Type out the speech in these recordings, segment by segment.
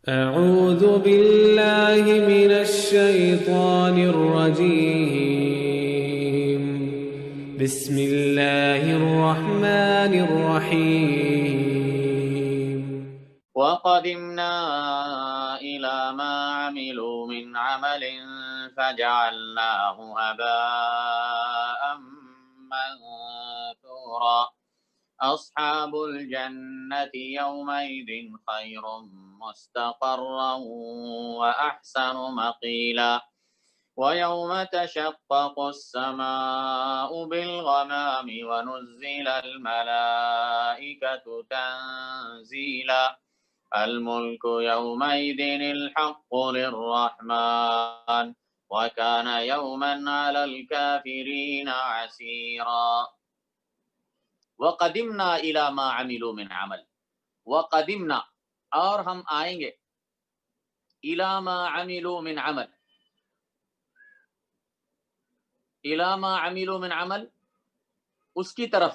أعوذ بالله من الشيطان الرجيم. بسم الله الرحمن الرحيم. وقدمنا إلى ما عملوا من عمل فجعلناه هباء منثورا أصحاب الجنة يومئذ خير مستقرا وأحسن مقيلا ويوم تشقق السماء بالغمام ونزل الملائكة تنزيلا الملك يومئذ الحق للرحمن وكان يوما على الكافرين عسيرا وقدمنا إلى ما عملوا من عمل وقدمنا اور ہم آئیں گے إلى ما عملوا من عمل إلى ما عملوا من عمل اس کی طرف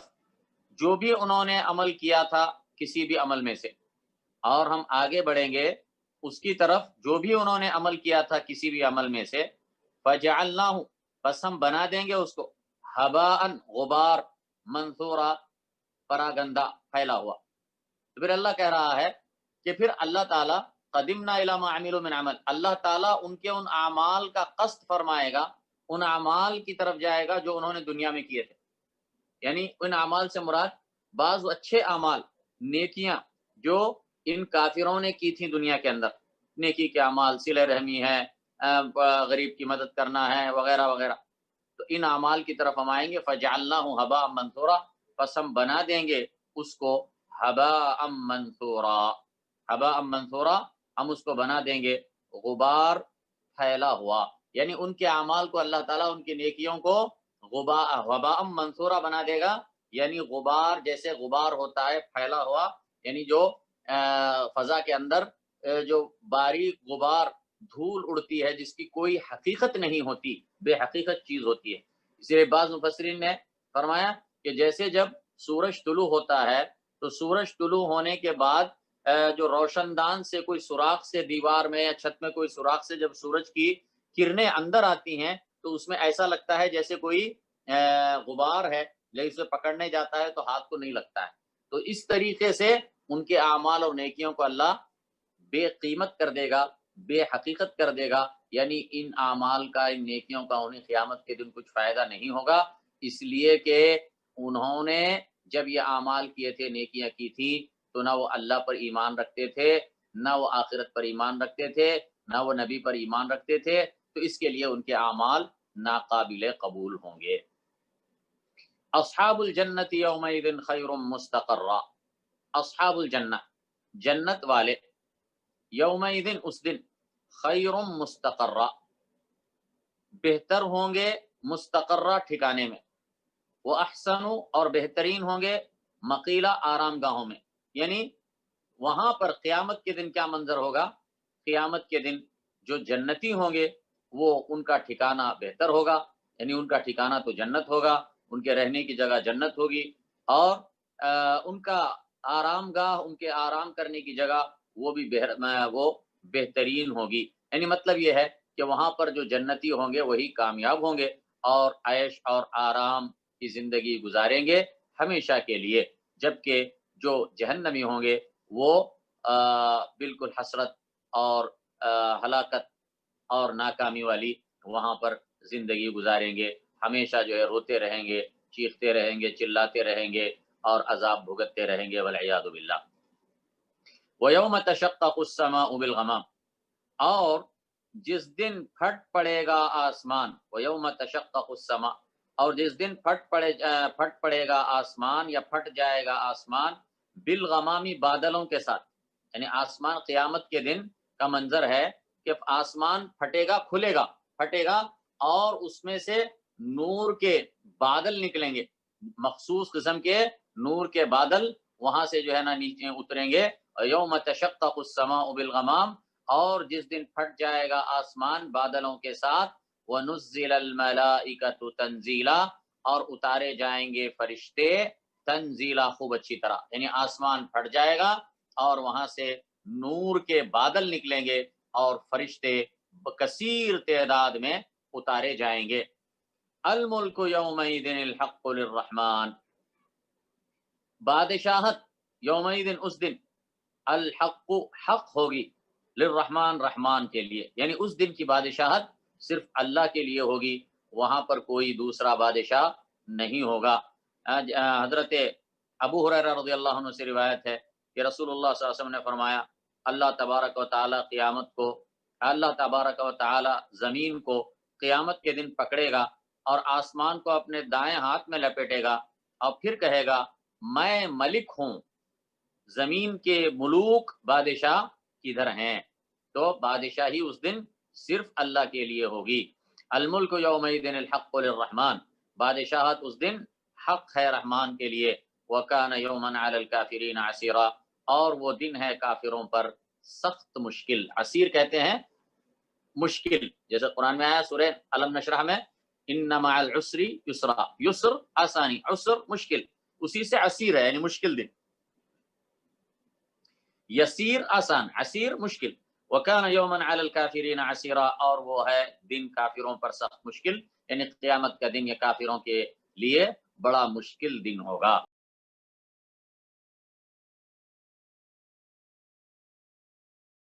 جو بھی انہوں نے عمل کیا تھا کسی بھی عمل میں سے، اور ہم آگے بڑھیں گے اس کی طرف جو بھی انہوں نے عمل کیا تھا کسی بھی عمل میں سے، فجعلناہ بس ہم بنا دیں گے اس کو ہباء غبار منثورا پراگندہ پھیلا ہوا۔ تو پھر اللہ کہہ رہا ہے کہ پھر اللہ تعالیٰ قدمنا الی ما عملوا من عمل، اللہ تعالیٰ ان کے ان اعمال کا قصد فرمائے گا، ان اعمال کی طرف جائے گا جو انہوں نے دنیا میں کیے تھے، یعنی ان اعمال سے مراد بعض اچھے اعمال، نیکیاں جو ان کافروں نے کی تھیں دنیا کے اندر، نیکی کے اعمال، صلہ رحمی ہے، غریب کی مدد کرنا ہے، وغیرہ وغیرہ، تو ان اعمال کی طرف ہم آئیں گے فجعلناہ ہباء منثورا، پس ہم بنا دیں گے اس کو ہباء منثورا، ہباء منثورا ہم اس کو بنا دیں گے غبار پھیلا ہوا، یعنی ان کے اعمال کو اللہ تعالیٰ ان کی نیکیوں کو ہباء منثورا بنا دے گا، یعنی غبار جیسے غبار ہوتا ہے پھیلا ہوا، یعنی جو فضا کے اندر جو باریک غبار دھول اڑتی ہے جس کی کوئی حقیقت نہیں ہوتی، بے حقیقت چیز ہوتی ہے۔ اس لیے بعض مفسرین نے فرمایا کہ جیسے جب سورج طلوع ہوتا ہے تو سورج طلوع ہونے کے بعد جو روشن دان سے کوئی سوراخ سے دیوار میں یا چھت میں کوئی سوراخ سے جب سورج کی کرنیں اندر آتی ہیں تو اس میں ایسا لگتا ہے جیسے کوئی غبار ہے، جب اسے پکڑنے جاتا ہے تو ہاتھ کو نہیں لگتا ہے۔ تو اس طریقے سے ان کے اعمال اور نیکیوں کو اللہ بے قیمت کر دے گا، بے حقیقت کر دے گا، یعنی ان اعمال کا، ان نیکیوں کا انہیں قیامت کے دن کچھ فائدہ نہیں ہوگا، اس لیے کہ انہوں نے جب یہ اعمال کیے تھے، نیکیاں کی تھی، تو نہ وہ اللہ پر ایمان رکھتے تھے، نہ وہ آخرت پر ایمان رکھتے تھے، نہ وہ نبی پر ایمان رکھتے تھے، تو اس کے لیے ان کے اعمال ناقابل قبول ہوں گے۔ اصحاب الجنت یومئذ خیر مستقرا، اصحاب الجنہ جنت والے، یومئذ اس دن، خیر مستقرا بہتر ہوں گے، مستقرہ ٹھکانے میں، وہ احسن اور بہترین ہوں گے، مقیلہ آرام گاہوں میں، یعنی وہاں پر قیامت کے دن کیا منظر ہوگا؟ قیامت کے دن جو جنتی ہوں گے وہ ان کا ٹھکانہ بہتر ہوگا، یعنی ان کا ٹھکانہ تو جنت ہوگا، ان کے رہنے کی جگہ جنت ہوگی، اور ان کا آرام گاہ، ان کے آرام کرنے کی جگہ وہ بھی وہ بہترین ہوگی، یعنی مطلب یہ ہے کہ وہاں پر جو جنتی ہوں گے وہی کامیاب ہوں گے اور عیش اور آرام کی زندگی گزاریں گے ہمیشہ کے لیے، جبکہ جو جہنمی ہوں گے وہ بالکل حسرت اور ہلاکت اور ناکامی والی وہاں پر زندگی گزاریں گے، ہمیشہ جو ہے روتے رہیں گے، چیختے رہیں گے، چلاتے رہیں گے اور عذاب بھگتتے رہیں گے، والعیاذ باللہ۔ وَيَوْمَ تَشَقَّقُ السَّمَاءُ بِالْغَمَامِ، اور جس دن پھٹ پڑے گا آسمان، وَيَوْمَ تَشَقَّقُ السَّمَاء، اور جس دن پھٹ پڑے گا آسمان یا پھٹ جائے گا آسمان، بالغمامی بادلوں کے ساتھ، یعنی آسمان قیامت کے دن کا منظر ہے کہ آسمان پھٹے گا، کھلے گا، پھٹے گا، اور اس میں سے نور کے بادل نکلیں گے، مخصوص قسم کے نور کے بادل وہاں سے جو ہے نا نیچے اتریں گے۔ یوم تشقق السماء بالغمام، اور جس دن پھٹ جائے گا آسمان بادلوں کے ساتھ، ونزل الملائکۃ تنزیلا، اور اتارے جائیں گے فرشتے تنزیلا، خوب اچھی طرح، یعنی آسمان پھٹ جائے گا اور وہاں سے نور کے بادل نکلیں گے اور فرشتے کثیر تعداد میں اتارے جائیں گے۔ الملک یومئذ الحق للرحمن، بادشاہت یومئذ اس دن، الحق حق ہوگی، للرحمن رحمان کے لیے، یعنی اس دن کی بادشاہت صرف اللہ کے لیے ہوگی، وہاں پر کوئی دوسرا بادشاہ نہیں ہوگا۔ حضرت ابو ہریرہ رضی اللہ عنہ سے روایت ہے کہ رسول اللہ صلی اللہ علیہ وسلم نے فرمایا، اللہ تبارک و تعالی قیامت کو، اللہ تبارک و تعالی زمین کو قیامت کے دن پکڑے گا اور آسمان کو اپنے دائیں ہاتھ میں لپیٹے گا اور پھر کہے گا میں ملک ہوں، زمین کے ملوک بادشاہ کدھر ہیں؟ تو بادشاہی اس دن صرف اللہ کے لیے ہوگی۔ الملک یومئذ الحق للرحمن، بادشاہت اس دن حق ہے رحمان کے لیے۔ وَكَانَ يَوْمًا عَلَى الْكَافِرِينَ عَسِيرًا، اور وہ دن ہے کافروں پر سخت مشکل۔ عسیر کہتے ہیں مشکل، جیسے قرآن میں آیا سورہ علم نشرح میں، ان مع العسر یسرا، یسر آسانی، عسر مشکل، اسی سے عسیر ہے یعنی مشکل دن۔ یسیر آسان، عسیر مشکل۔ وَكَانَ يَوْمًا عَلَى الْكَافِرِينَ عَسِيرًا، اور وہ ہے دن کافروں پر سخت مشکل، یعنی قیامت کا دن یہ کافروں کے لیے بڑا مشکل دن ہوگا۔